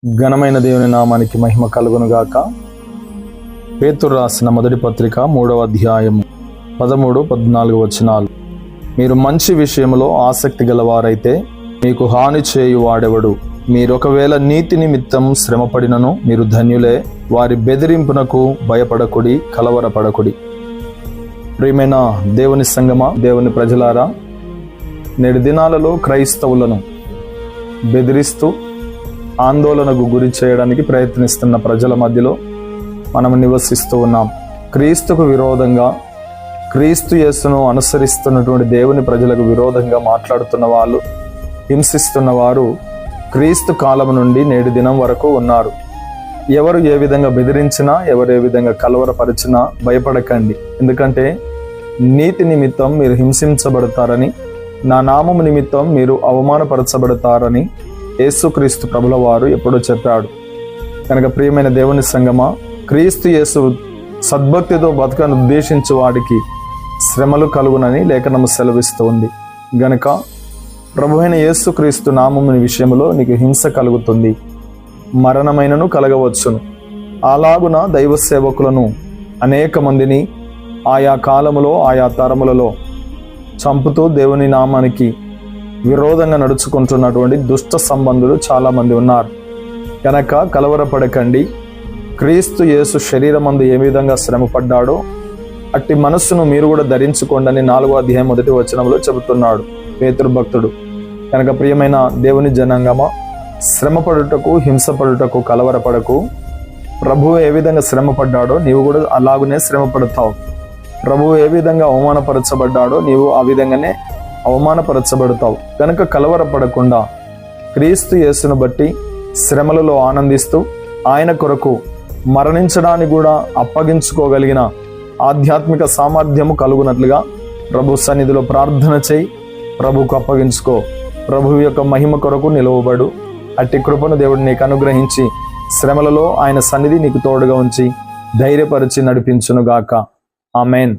ఘనమైన దేవుని నామానికి మహిమ కలుగునుగాక. పేతురు రాసిన మొదటి పత్రిక 3వ అధ్యాయము 13-14 వచనాలు. మీరు మంచి విషయంలో ఆసక్తి గలవారైతే మీకు హాని చేయువాడెవడు? మీరొకవేళ నీతి నిమిత్తం శ్రమపడినను మీరు ధన్యులే. వారి బెదిరింపునకు భయపడకుడి, కలవరపడకుడి. ప్రియమైన దేవుని సంగమా, దేవుని ప్రజలారా, నేటి దినాలలో క్రైస్తవులను బెదిరిస్తూ ఆందోళనకు గురి చేయడానికి ప్రయత్నిస్తున్న ప్రజల మధ్యలో మనం నివసిస్తూ ఉన్నాం. క్రీస్తుకు విరోధంగా, క్రీస్తు యేసును అనుసరిస్తున్నటువంటి దేవుని ప్రజలకు విరోధంగా మాట్లాడుతున్న వాళ్ళు, హింసిస్తున్న వారు క్రీస్తు కాలం నుండి నేటి దినం వరకు ఉన్నారు. ఎవరు ఏ విధంగా బెదిరించినా, ఎవరు ఏ విధంగా కలవరపరిచినా భయపడకండి. ఎందుకంటే నీతి నిమిత్తం మీరు హింసించబడతారని, నా నామము నిమిత్తం మీరు అవమానపరచబడతారని యేసుక్రీస్తు ప్రభుల వారు ఎప్పుడో చెప్పాడు. కనుక ప్రియమైన దేవుని సంగమా, క్రీస్తు యేసు సద్భక్తితో బతకను ఉద్దేశించు వాడికి శ్రమలు కలుగునని లేఖనము సెలవిస్తుంది. గనుక ప్రభువైన యేసుక్రీస్తు నామముని విషయంలో నీకు హింస కలుగుతుంది, మరణమైనను కలగవచ్చును. అలాగున దైవ సేవకులను అనేక మందిని ఆయా కాలములో, ఆయా తరములలో చంపుతూ దేవుని నామానికి విరోధంగా నడుచుకుంటున్నటువంటి దుష్ట సంబంధులు చాలామంది ఉన్నారు. కనుక కలవరపడకండి. క్రీస్తు యేసు శరీరమందు ఏ విధంగా శ్రమపడ్డాడో అట్టి మనస్సును మీరు కూడా ధరించుకోండి 4వ అధ్యాయం 1వ వచనంలో చెబుతున్నాడు పేతురు భక్తుడు. కనుక ప్రియమైన దేవుని జనాంగమా, శ్రమపడుటకు, హింసపడుటకు కలవరపడకు. ప్రభువు ఏ విధంగా శ్రమపడ్డాడో నీవు కూడా అలాగునే శ్రమపడతావు. ప్రభువు ఏ విధంగా అవమానపరచబడ్డాడో నీవు ఆ విధంగానే అవమానపరచబడతావు. కనుక కలవరపడకుండా క్రీస్తు యేసును బట్టి శ్రమలలో ఆనందిస్తూ ఆయన కొరకు మరణించడానికి కూడా అప్పగించుకోగలిగిన ఆధ్యాత్మిక సామర్థ్యము కలుగునట్లుగా ప్రభు సన్నిధిలో ప్రార్థన చేయి, ప్రభుకు అప్పగించుకో. ప్రభు యొక్క మహిమ కొరకు నిలవబడు. అట్టి కృపను దేవుడు నీకు అనుగ్రహించి శ్రమలలో ఆయన సన్నిధి నీకు తోడుగా ఉంచి ధైర్యపరిచి నడిపించునుగాక. ఆమెన్.